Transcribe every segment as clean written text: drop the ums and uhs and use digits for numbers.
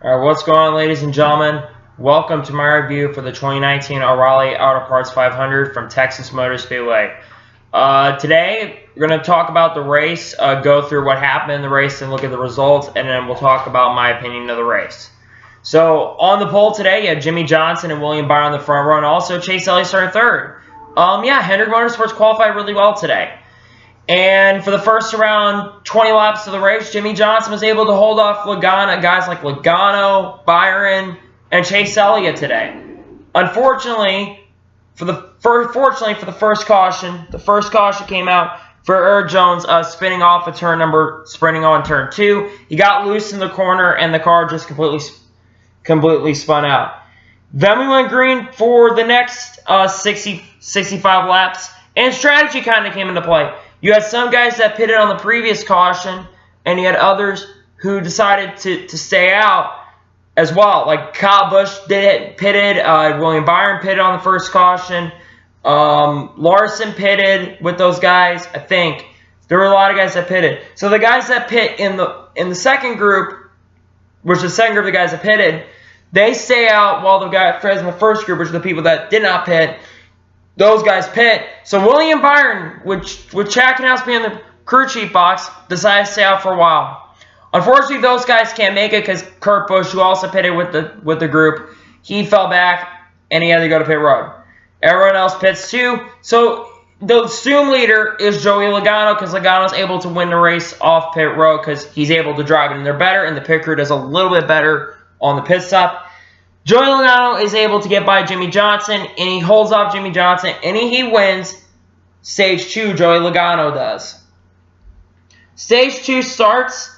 Alright, what's going on, ladies and gentlemen? Welcome to my review for the 2019 O'Reilly Auto Parts 500 from Texas Motor Speedway. Today, we're going to talk about the race, go through what happened in the race and look at the results, and then we'll talk about my opinion of the race. So, on the pole today, you had Jimmie Johnson and William Byron in the front row, and also Chase Elliott started third. Hendrick Motorsports qualified really well today. And for the first around 20 laps of the race, Jimmie Johnson was able to hold off guys like Logano, Byron, and Chase Elliott today. Unfortunately, for the first caution came out for Earl Jones spinning on turn 2. He got loose in the corner, and the car just completely spun out. Then we went green for the next 65 laps, and strategy kind of came into play. You had some guys that pitted on the previous caution, and you had others who decided to stay out as well. Like Kyle Busch pitted, William Byron pitted on the first caution, Larson pitted with those guys. I think there were a lot of guys that pitted. So the guys that pit in the second group, which is the second group of the guys that pitted, they stay out while the guys in the first group, which are the people that did not pit, those guys pit. So William Byron, with Chad Knaus being in the crew chief box, decided to stay out for a while. Unfortunately, those guys can't make it because Kurt Busch, who also pitted with the group, he fell back and he had to go to pit road. Everyone else pits too. So the assumed leader is Joey Logano because Logano's able to win the race off pit road because he's able to drive it, and they're better, and the pit crew does a little bit better on the pit stop. Joey Logano is able to get by Jimmie Johnson, and he holds off Jimmie Johnson, and he wins Stage 2, Joey Logano does. Stage 2 starts,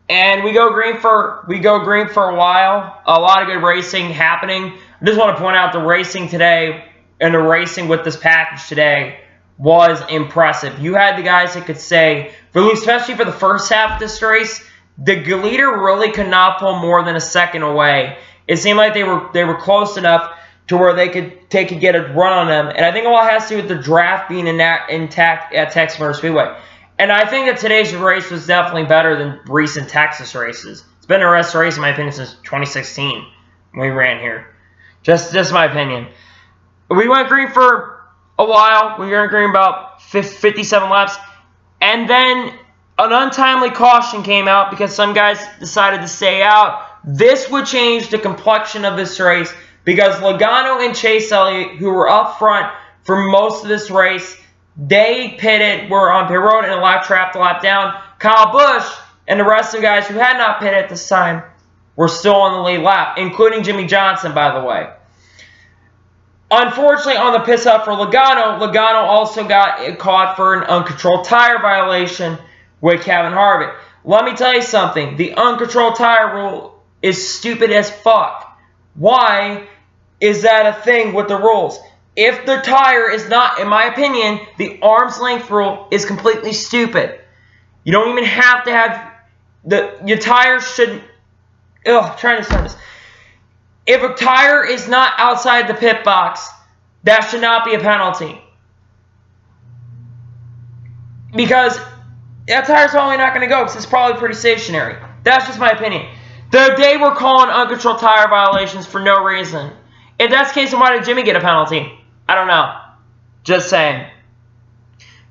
and we go green for a while. A lot of good racing happening. I just want to point out the racing today, and the racing with this package today was impressive. You had the guys that could say, especially for the first half of this race, the leader really could not pull more than a second away. It seemed like they were close enough to where they could get a run on them. And I think a lot has to do with the draft being intact at Texas Motor Speedway. And I think that today's race was definitely better than recent Texas races. It's been the best race, in my opinion, since 2016 when we ran here. Just my opinion. We went green for a while. We went green about 57 laps. And then an untimely caution came out because some guys decided to stay out. This would change the complexion of this race because Logano and Chase Elliott, who were up front for most of this race, they were on pit road and a lap trap, a lap down. Kyle Busch and the rest of the guys who had not pitted at this time were still on the lead lap, including Jimmie Johnson, by the way. Unfortunately, on the pit stop for Logano also got caught for an uncontrolled tire violation with Kevin Harvick. Let me tell you something. The uncontrolled tire rule is stupid as fuck. Why is that a thing with the rules? If the tire is not, in my opinion, the arm's length rule is completely stupid. You don't even have to have your tire shouldn't. I'm trying to start this. If a tire is not outside the pit box, that should not be a penalty. Because that tire's probably not going to go because it's probably pretty stationary. That's just my opinion. They were calling uncontrolled tire violations for no reason. If that's the case, then why did Jimmie get a penalty? I don't know. Just saying.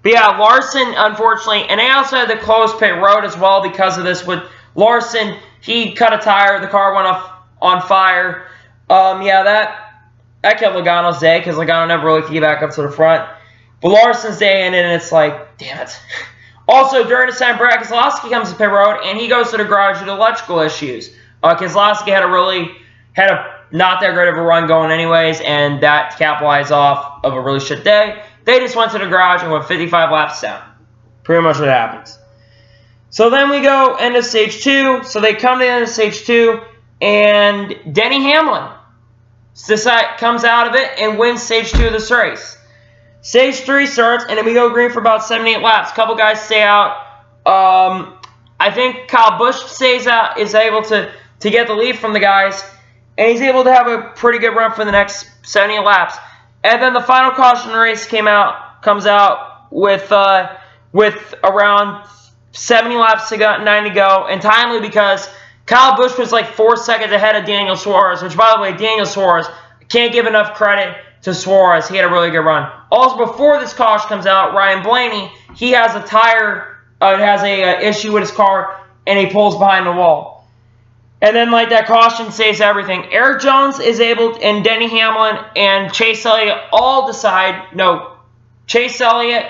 But yeah, Larson, unfortunately, and they also had to close pit road as well because of this. With Larson, he cut a tire. The car went on fire. That kept Logano's day because Logano never really could get back up to the front. But Larson's day in, and it's like, damn it. Also, during this time, Brad Keselowski comes to pit road, and he goes to the garage with electrical issues. Keselowski had a not that great of a run going anyways, and that capitalized off of a really shit day. They just went to the garage and went 55 laps down. Pretty much what happens. So then we go into Stage 2. So they come to the end of Stage 2, and Denny Hamlin comes out of it and wins Stage 2 of this race. Stage 3 starts, and then we go green for about 7-8 laps. A couple guys stay out. I think Kyle Busch stays out, is able to get the lead from the guys, and he's able to have a pretty good run for the next 78 laps. And then the final caution race comes out with around 70 laps to go, 9 to go, and timely because Kyle Busch was like 4 seconds ahead of Daniel Suarez, which, by the way, Daniel Suarez, can't give enough credit to Suarez. He had a really good run. Also, before this caution comes out, Ryan Blaney, he has a tire, issue with his car, and he pulls behind the wall. And then, like, that caution saves everything. Erik Jones is able, and Denny Hamlin and Chase Elliott all decide, no, Chase Elliott,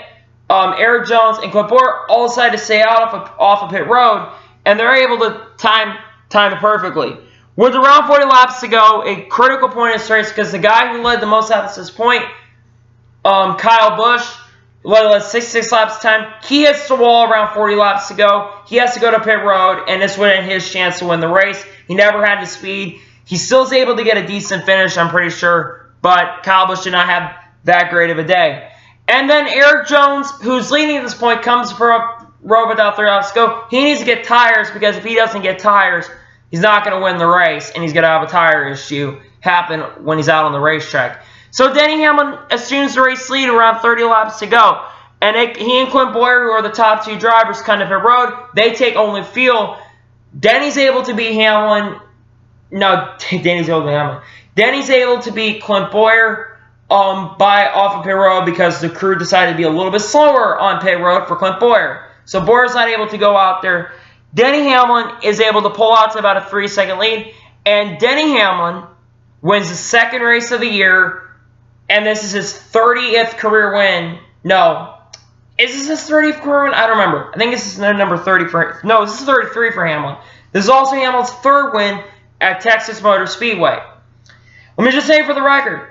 Erik Jones, and Clint Bowyer all decide to stay out off of pit road, and they're able to time it perfectly. With around 40 laps to go, a critical point in this race, because the guy who led the most at this point, Kyle Busch, led 66 laps of time. He hits the wall around 40 laps to go. He has to go to pit road, and this would end his chance to win the race. He never had the speed. He still is able to get a decent finish, I'm pretty sure, but Kyle Busch did not have that great of a day. And then Erik Jones, who's leading at this point, comes for a road without 3 laps to go. He needs to get tires, because if he doesn't get tires, he's not going to win the race, and he's going to have a tire issue happen when he's out on the racetrack. So Denny Hamlin assumes the race lead around 30 laps to go. And he and Clint Bowyer, who are the top 2 drivers, kind of hit road. They take only fuel. Denny's able to beat Hamlin. No, Denny's able to beat Hamlin. Denny's able to beat Clint Bowyer off of pit road, because the crew decided to be a little bit slower on pit road for Clint Bowyer. So Bowyer's not able to go out there. Denny Hamlin is able to pull out to about a 3-second lead. And Denny Hamlin wins the 2nd race of the year. And this is his 30th career win. No. Is this his 30th career win? I don't remember. I think this is number 30 for him. No, this is 33 for Hamlin. This is also Hamlin's 3rd win at Texas Motor Speedway. Let me just say for the record,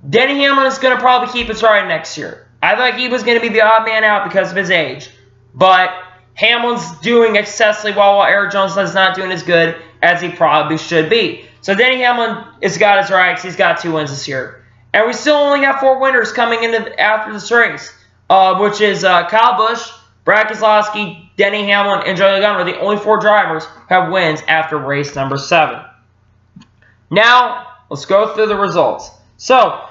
Denny Hamlin is going to probably keep his ride next year. I thought he was going to be the odd man out because of his age. But Hamlin's doing excessively well, while Erik Jones is not doing as good as he probably should be. So Denny Hamlin has got his rights. He's got 2 wins this year. And we still only got 4 winners coming into after this race, which is Kyle Busch, Brad Keselowski, Denny Hamlin, and Joey Logano are the only 4 drivers who have wins after race number 7. Now, let's go through the results. So,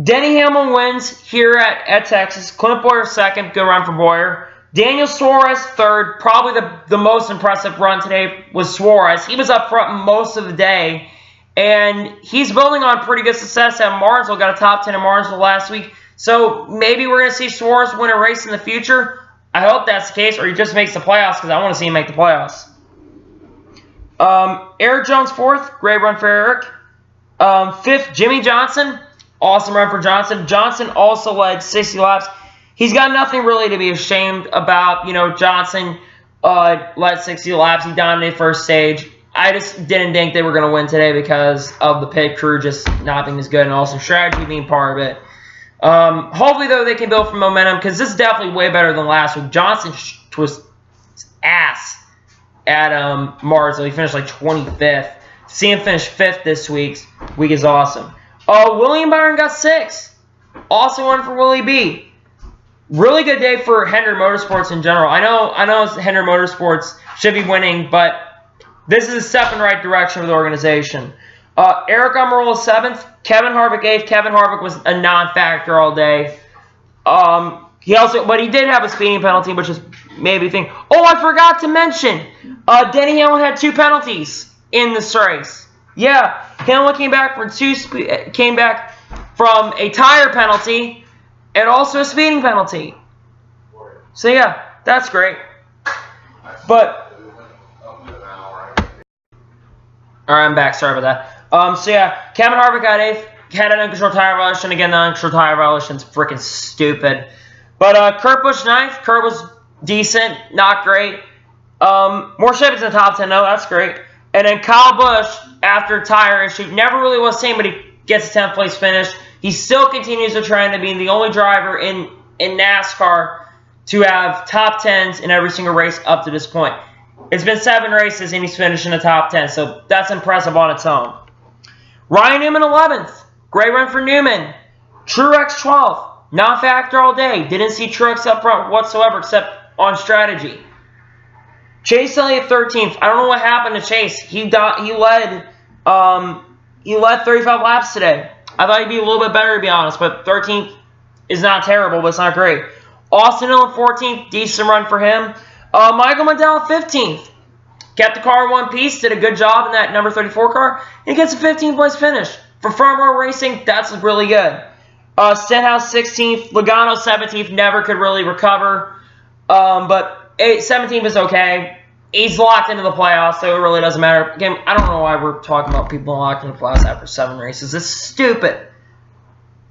Denny Hamlin wins here at Texas. Clint Bowyer 2nd, good run for Bowyer. Daniel Suarez 3rd. Probably the most impressive run today was Suarez. He was up front most of the day. And he's building on pretty good success at Martinsville. Got a top 10 at Martinsville last week. So maybe we're going to see Suarez win a race in the future. I hope that's the case, or he just makes the playoffs, because I want to see him make the playoffs. Erik Jones 4th. Great run for Erik. 5th, Jimmie Johnson. Awesome run for Johnson. Johnson also led 60 laps. He's got nothing really to be ashamed about. You know, Johnson led 60 laps. He dominated first stage. I just didn't think they were going to win today because of the pit crew just not being as good, and also strategy being part of it. Hopefully, though, they can build from momentum, because this is definitely way better than last week. Johnson was ass at Martinsville. He finished like 25th. Seeing him finish 5th this week is awesome. William Byron got 6th. Awesome one for Willie B. Really good day for Hendrick Motorsports in general. I know Hendrick Motorsports should be winning, but this is a step in the right direction for the organization. Aric Almirola 7th. Kevin Harvick 8th. Kevin Harvick was a non-factor all day. But he did have a speeding penalty, which is maybe a thing. Oh, I forgot to mention, Denny Hamlin had 2 penalties in this race. Yeah, Hamlin came back from a tire penalty and also a speeding penalty. So yeah, that's great. But all right, I'm back. Sorry about that. So yeah, Kevin Harvick got 8th. Had an uncontrolled tire violation. Again, the uncontrolled tire violation is freaking stupid. But Kurt Busch 9th. Kurt was decent, not great. More Chevys in the top 10, though. That's great. And then Kyle Busch, after a tire issue, never really was same, but he gets a 10th place finish. He still continues to trend to being the only driver in NASCAR to have top 10s in every single race up to this point. It's been 7 races, and he's finished in the top 10, so that's impressive on its own. Ryan Newman 11th. Great run for Newman. Truex 12th. Non-factor all day. Didn't see Truex up front whatsoever except on strategy. Chase Elliott 13th. I don't know what happened to Chase. He led 35 laps today. I thought he'd be a little bit better, to be honest, but 13th is not terrible, but it's not great. Austin Dillon 14th. Decent run for him. Michael McDowell 15th. kept the car in one piece, did a good job in that number 34 car, and he gets a 15th place finish. For front row racing, that's really good. Stenhouse 16th, Logano 17th, never could really recover, but 17th is okay. He's locked into the playoffs, so it really doesn't matter. Again, I don't know why we're talking about people locked into the playoffs after 7 races. It's stupid.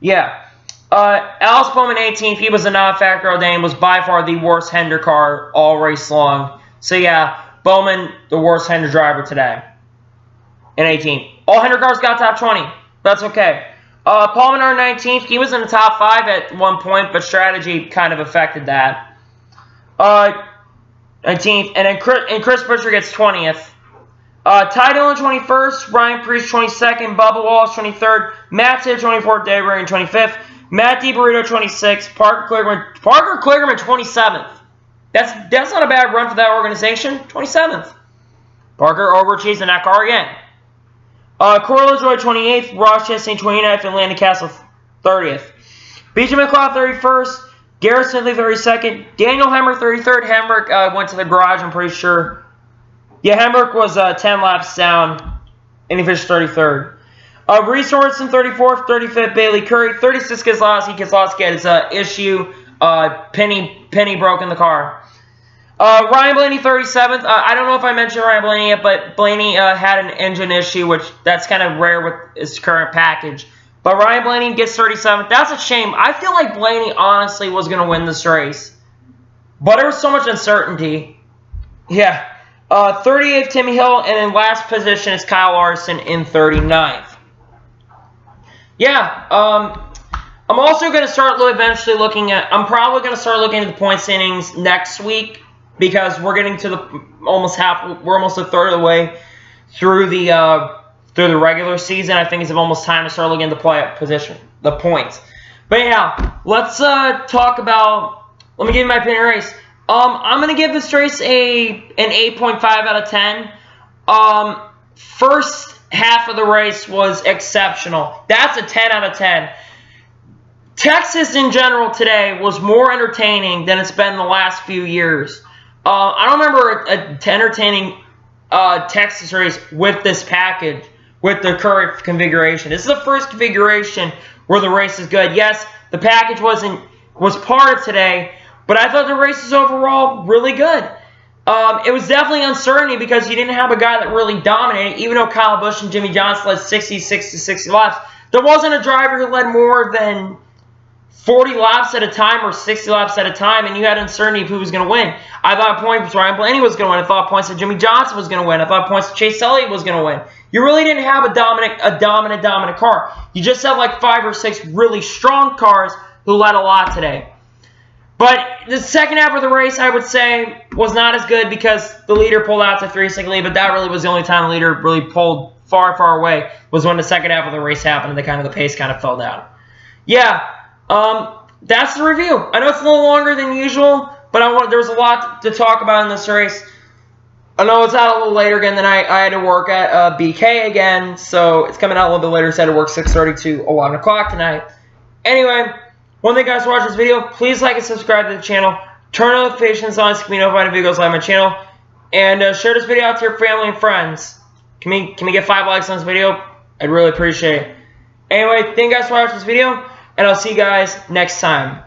Yeah. Alex Bowman 18th, he was a non-factor ordained, was by far the worst Hendrick car all race long. So yeah, Bowman, the worst Hendrick driver today. In 18th. All Hendrick cars got top 20. That's okay. Paul Menard 19th, he was in the top 5 at one point, but strategy kind of affected that. 19th, and then Chris Buescher gets 20th. Ty Dillon 21st, Ryan Preece 22nd, Bubba Wallace 23rd, Matt Sid 24th, Dave Ryan 25th, Matt DiBarito 26th, Parker Kligerman 27th. That's not a bad run for that organization. 27th. Parker overachieved in that car again. Corey LaJoie 28th, Ross Chastain 29th, and Landon Castle 30th. BJ McLeod 31st, Garrett Smithley 32nd, Daniel Hemrick 33rd. Hemrick went to the garage, I'm pretty sure. Yeah, Hemrick was 10 laps down, and he finished 33rd. Reese Orson 34th, 35th, Bailey Curry 36th, Keselowski had his issue. Penny broke in the car. Ryan Blaney 37th. I don't know if I mentioned Ryan Blaney yet, but Blaney had an engine issue, which that's kind of rare with his current package. But Ryan Blaney gets 37th. That's a shame. I feel like Blaney honestly was going to win this race. But there was so much uncertainty. Yeah. 38th, Timmy Hill. And in last position is Kyle Larson in 39th. Yeah. I'm also going to start eventually looking at... I'm probably going to start looking at the point standings next week. Because we're getting to the we're almost a third of the way through the regular season. I think it's almost time to start looking at the playoff position, the points. But yeah, let's talk about. Let me give you my opinion race. I'm gonna give this race an 8.5 out of 10. First half of the race was exceptional. That's a 10 out of 10. Texas in general today was more entertaining than it's been the last few years. I don't remember an entertaining Texas race with this package, with the current configuration. This is the first configuration where the race is good. Yes, the package was part of today, but I thought the race was overall really good. It was definitely uncertainty because you didn't have a guy that really dominated. Even though Kyle Busch and Jimmy Johnson led 60 laps, there wasn't a driver who led more than 40 laps at a time or 60 laps at a time, and you had uncertainty of who was going to win. I thought points Ryan Blaney was going to win. I thought points that Jimmy Johnson was going to win. I thought points that Chase Elliott was going to win. You really didn't have a dominant car. You just had like 5 or 6 really strong cars who led a lot today. But the second half of the race, I would say, was not as good because the leader pulled out to 3-second lead, but that really was the only time the leader really pulled far, far away was when the second half of the race happened and the pace kind of fell down. Yeah. That's the review. I know it's a little longer than usual, but there was a lot to talk about in this race. I know it's out a little later again than I had to work at BK again, so it's coming out a little bit later. So I had to work 6:30 to 11 o'clock tonight. Anyway, one thing, guys, watch this video. Please like and subscribe to the channel. Turn notifications on so you can be notified when videos live on my channel. And share this video out to your family and friends. Can we get 5 likes on this video? I'd really appreciate it. Anyway, thank you guys for watching this video. And I'll see you guys next time.